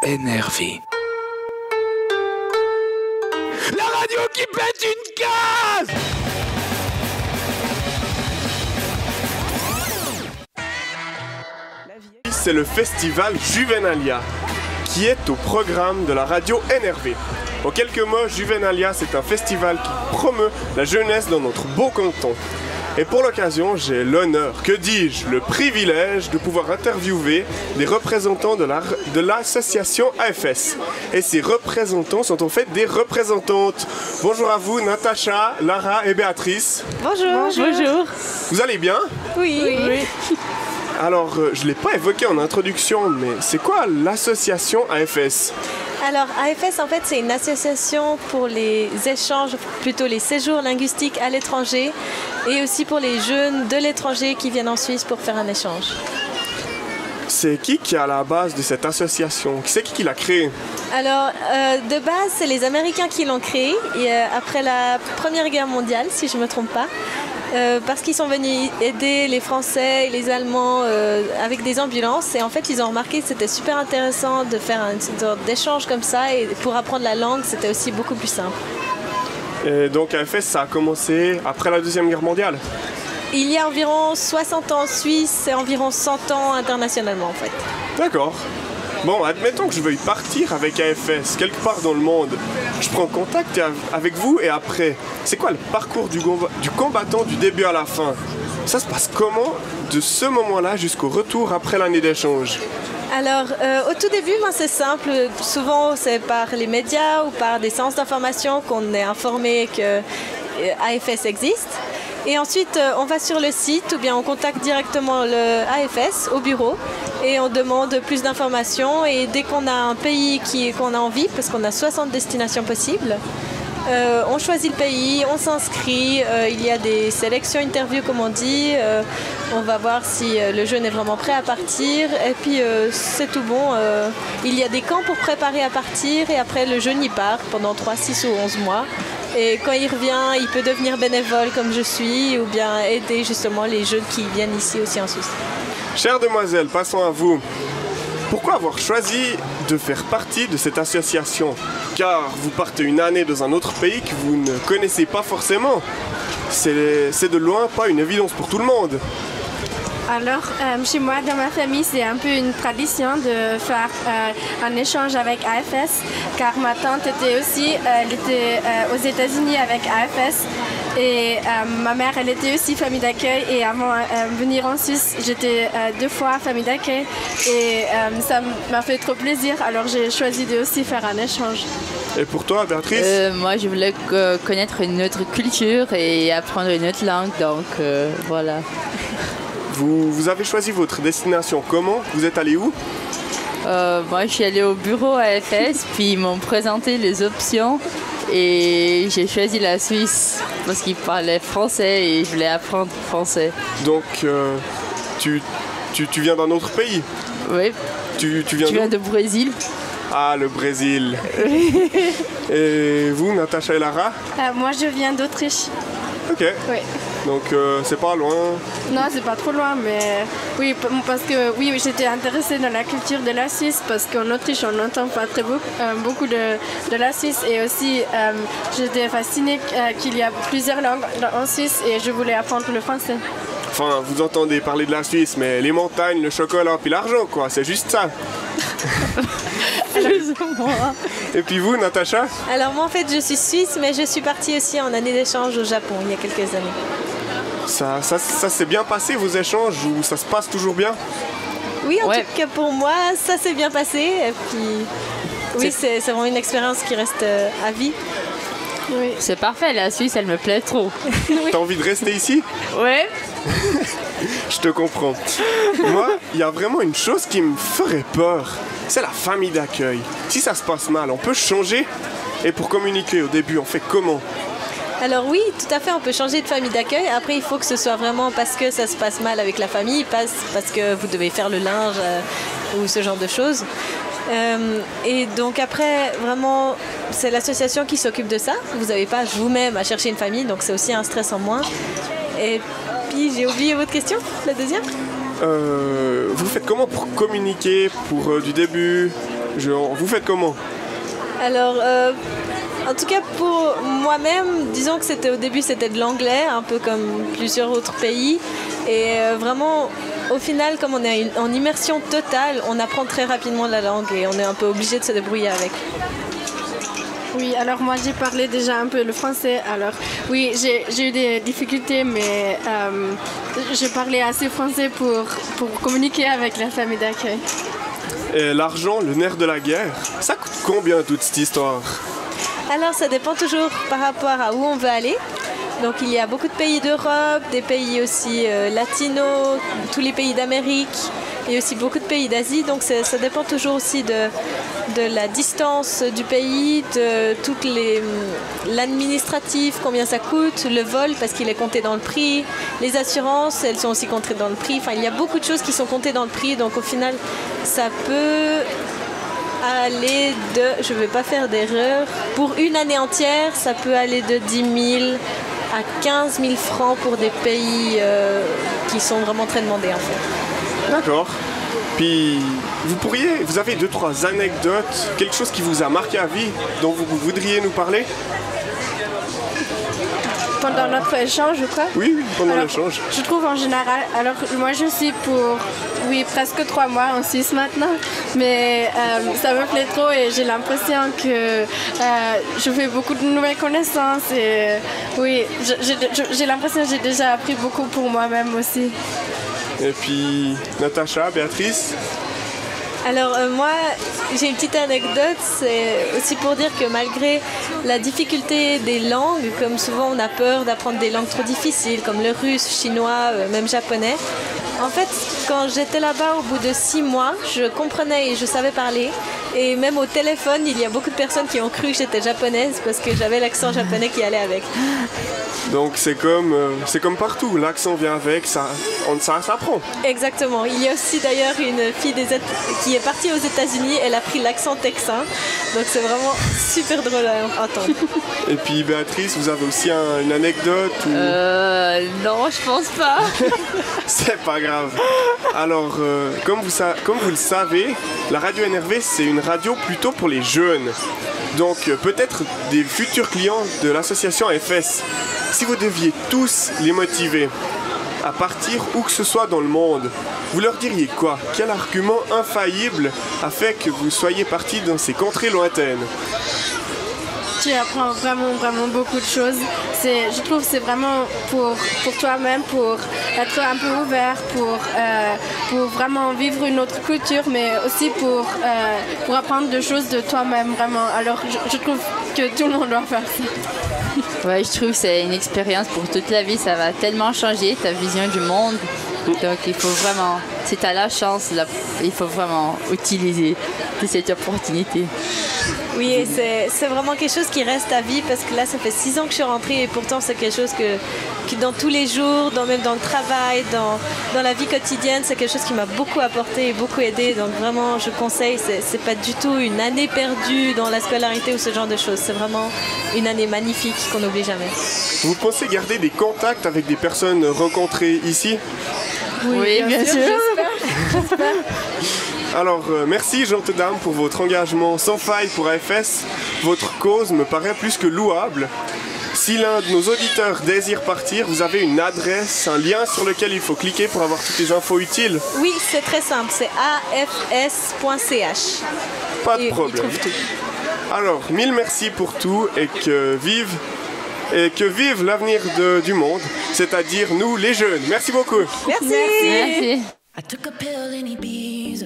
énervé. La radio qui pète une case! C'est le festival Juvenalia qui est au programme de la radio NRV. En quelques mots, Juvenalia, c'est un festival qui promeut la jeunesse dans notre beau canton. Et pour l'occasion, j'ai l'honneur, que dis-je, le privilège de pouvoir interviewer des représentants de l'association AFS. Et ces représentants sont en fait des représentantes. Bonjour à vous, Natacha, Lara et Béatrice. Bonjour. Bonjour. Vous allez bien? Oui. Alors, je ne l'ai pas évoqué en introduction, mais c'est quoi l'association AFS? Alors, AFS, en fait, c'est une association pour les échanges, plutôt les séjours linguistiques à l'étranger et aussi pour les jeunes de l'étranger qui viennent en Suisse pour faire un échange. C'est qui est à la base de cette association? C'est qui l'a créée? Alors, de base, c'est les Américains qui l'ont créée après la Première Guerre mondiale, si je ne me trompe pas. Parce qu'ils sont venus aider les Français et les Allemands avec des ambulances. Et en fait, ils ont remarqué que c'était super intéressant de faire une sorte d'échange comme ça. Et pour apprendre la langue, c'était aussi beaucoup plus simple. Et donc, AFS, ça a commencé après la Deuxième Guerre mondiale? Il y a environ 60 ans en Suisse et environ 100 ans internationalement, en fait. D'accord. Bon, admettons que je veuille partir avec AFS, quelque part dans le monde. Je prends contact avec vous et après, c'est quoi le parcours du combattant du début à la fin? Ça se passe comment de ce moment-là jusqu'au retour après l'année d'échange? Alors, au tout début, c'est simple. Souvent, c'est par les médias ou par des séances d'information qu'on est informé que AFS existe. Et ensuite, on va sur le site ou bien on contacte directement le AFS au bureau et on demande plus d'informations. Et dès qu'on a un pays qu'on a envie, parce qu'on a 60 destinations possibles, on choisit le pays, on s'inscrit, il y a des sélections interviews comme on dit, on va voir si le jeune est vraiment prêt à partir et puis c'est tout bon. Il y a des camps pour préparer à partir et après le jeune y part pendant 3, 6 ou 11 mois. Et quand il revient, il peut devenir bénévole comme je suis ou bien aider justement les jeunes qui viennent ici aussi en Suisse. Chère demoiselle, passons à vous. Pourquoi avoir choisi de faire partie de cette association? Car vous partez une année dans un autre pays que vous ne connaissez pas forcément. C'est de loin pas une évidence pour tout le monde. Alors, chez moi, dans ma famille, c'est un peu une tradition de faire un échange avec AFS, car ma tante était aussi, elle était aux États-Unis avec AFS, et ma mère, elle était aussi famille d'accueil, et avant de venir en Suisse, j'étais 2 fois famille d'accueil, et ça m'a fait trop plaisir, alors j'ai choisi de aussi faire un échange. Et pour toi, Béatrice? Moi, je voulais connaître une autre culture et apprendre une autre langue, donc voilà. Vous avez choisi votre destination comment? Vous êtes allé où? Moi, je suis allée au bureau AFS, puis ils m'ont présenté les options et j'ai choisi la Suisse parce qu'ils parlaient français et je voulais apprendre français. Donc, tu viens d'un autre pays? Oui. Tu viens du Brésil. Ah, le Brésil. Et vous, Natacha et Lara? Moi, je viens d'Autriche. Ok. Oui. Donc c'est pas loin? Non, c'est pas trop loin, mais oui, parce que oui, j'étais intéressée dans la culture de la Suisse, parce qu'en Autriche, on n'entend pas très beaucoup de la Suisse, et aussi j'étais fascinée qu'il y a plusieurs langues en Suisse, et je voulais apprendre le français. Enfin, vous entendez parler de la Suisse, mais les montagnes, le chocolat, puis l'argent, quoi, c'est juste ça. Et puis vous, Natacha? Alors moi, en fait, je suis suisse, mais je suis partie aussi en année d'échange au Japon il y a quelques années. Ça s'est bien passé, vos échanges, ou ça se passe toujours bien? Oui, en tout cas pour moi, ça s'est bien passé. Et puis, oui, c'est vraiment une expérience qui reste à vie. Oui. C'est parfait, la Suisse, elle me plaît trop. T'as envie de rester ici? Ouais. Je te comprends. Moi, il y a vraiment une chose qui me ferait peur. C'est la famille d'accueil. Si ça se passe mal, on peut changer. Et pour communiquer au début, on fait comment? Alors oui, tout à fait, on peut changer de famille d'accueil. Après, il faut que ce soit vraiment parce que ça se passe mal avec la famille, pas parce que vous devez faire le linge ou ce genre de choses. Et donc après, vraiment, c'est l'association qui s'occupe de ça. Vous n'avez pas vous-même à chercher une famille, donc c'est aussi un stress en moins. Et puis, j'ai oublié votre question, la deuxième. Vous faites comment pour communiquer, pour du début Vous faites comment? Alors, en tout cas pour moi-même, disons que au début c'était de l'anglais, un peu comme plusieurs autres pays. Et vraiment, au final, comme on est en immersion totale, on apprend très rapidement la langue et on est un peu obligé de se débrouiller avec. Oui, alors moi j'ai parlé déjà un peu le français. Alors oui, j'ai eu des difficultés, mais j'ai parlé assez français pour communiquer avec la famille d'accueil. Et l'argent, le nerf de la guerre, ça coûte combien toute cette histoire? Alors ça dépend toujours par rapport à où on veut aller. Donc il y a beaucoup de pays d'Europe, des pays aussi latinos, tous les pays d'Amérique et aussi beaucoup de pays d'Asie. Donc ça dépend toujours aussi de la distance du pays, de toute l'administratif, combien ça coûte, le vol parce qu'il est compté dans le prix, les assurances, elles sont aussi comptées dans le prix. Enfin, il y a beaucoup de choses qui sont comptées dans le prix. Donc au final, ça peut aller de, je ne vais pas faire d'erreur, pour une année entière, ça peut aller de 10 000 à 15 000 francs pour des pays qui sont vraiment très demandés en fait. D'accord. Puis vous avez 2-3 anecdotes, quelque chose qui vous a marqué à vie, dont vous voudriez nous parler? Pendant notre échange ou quoi? Oui, pendant l'échange. Je trouve en général, alors moi je suis pour, presque 3 mois en Suisse maintenant, mais ça me plaît trop et j'ai l'impression que je fais beaucoup de nouvelles connaissances et oui, j'ai l'impression que j'ai déjà appris beaucoup pour moi-même aussi. Et puis, Natacha, Béatrice? Alors moi, j'ai une petite anecdote, c'est aussi pour dire que malgré la difficulté des langues, comme souvent on a peur d'apprendre des langues trop difficiles, comme le russe, chinois, même japonais, en fait, quand j'étais là-bas au bout de 6 mois, je comprenais et je savais parler. Et même au téléphone, il y a beaucoup de personnes qui ont cru que j'étais japonaise parce que j'avais l'accent japonais qui allait avec. Donc c'est comme partout, l'accent vient avec, ça s'apprend. Exactement. Il y a aussi d'ailleurs une fille qui est partie aux États-Unis, elle a pris l'accent texan. Donc c'est vraiment super drôle à entendre. Et puis Béatrice, vous avez aussi une anecdote ou... Non, je pense pas. C'est pas grave. Alors, comme vous le savez, la radio NRV, c'est une radio plutôt pour les jeunes. Donc peut-être des futurs clients de l'association AFS. Si vous deviez tous les motiver à partir où que ce soit dans le monde, vous leur diriez quoi? Quel argument infaillible a fait que vous soyez partis dans ces contrées lointaines? Tu apprends vraiment beaucoup de choses. Je trouve que c'est vraiment pour toi-même, pour être un peu ouvert, pour vraiment vivre une autre culture, mais aussi pour apprendre des choses de toi-même, vraiment. Alors, je trouve que tout le monde doit faire ça. Ouais, je trouve que c'est une expérience pour toute la vie. Ça va tellement changer ta vision du monde. Donc, il faut vraiment, si tu as la chance, il faut vraiment utiliser cette opportunité. Oui, et c'est vraiment quelque chose qui reste à vie parce que là, ça fait 6 ans que je suis rentrée et pourtant, c'est quelque chose que dans tous les jours, même dans le travail, dans la vie quotidienne, c'est quelque chose qui m'a beaucoup apporté et beaucoup aidé. Donc vraiment, je conseille, c'est pas du tout une année perdue dans la scolarité ou ce genre de choses. C'est vraiment une année magnifique qu'on n'oublie jamais. Vous pensez garder des contacts avec des personnes rencontrées ici? Oui, bien sûr. J'espère. Alors, merci gentes dames pour votre engagement sans faille pour AFS. Votre cause me paraît plus que louable. Si l'un de nos auditeurs désire partir, vous avez une adresse, un lien sur lequel il faut cliquer pour avoir toutes les infos utiles? Oui, c'est très simple, c'est afs.ch. Pas de problème. Alors, mille merci pour tout et que vive l'avenir du monde, c'est-à-dire nous les jeunes. Merci beaucoup. Merci. Merci. I took a pill in Ibiza.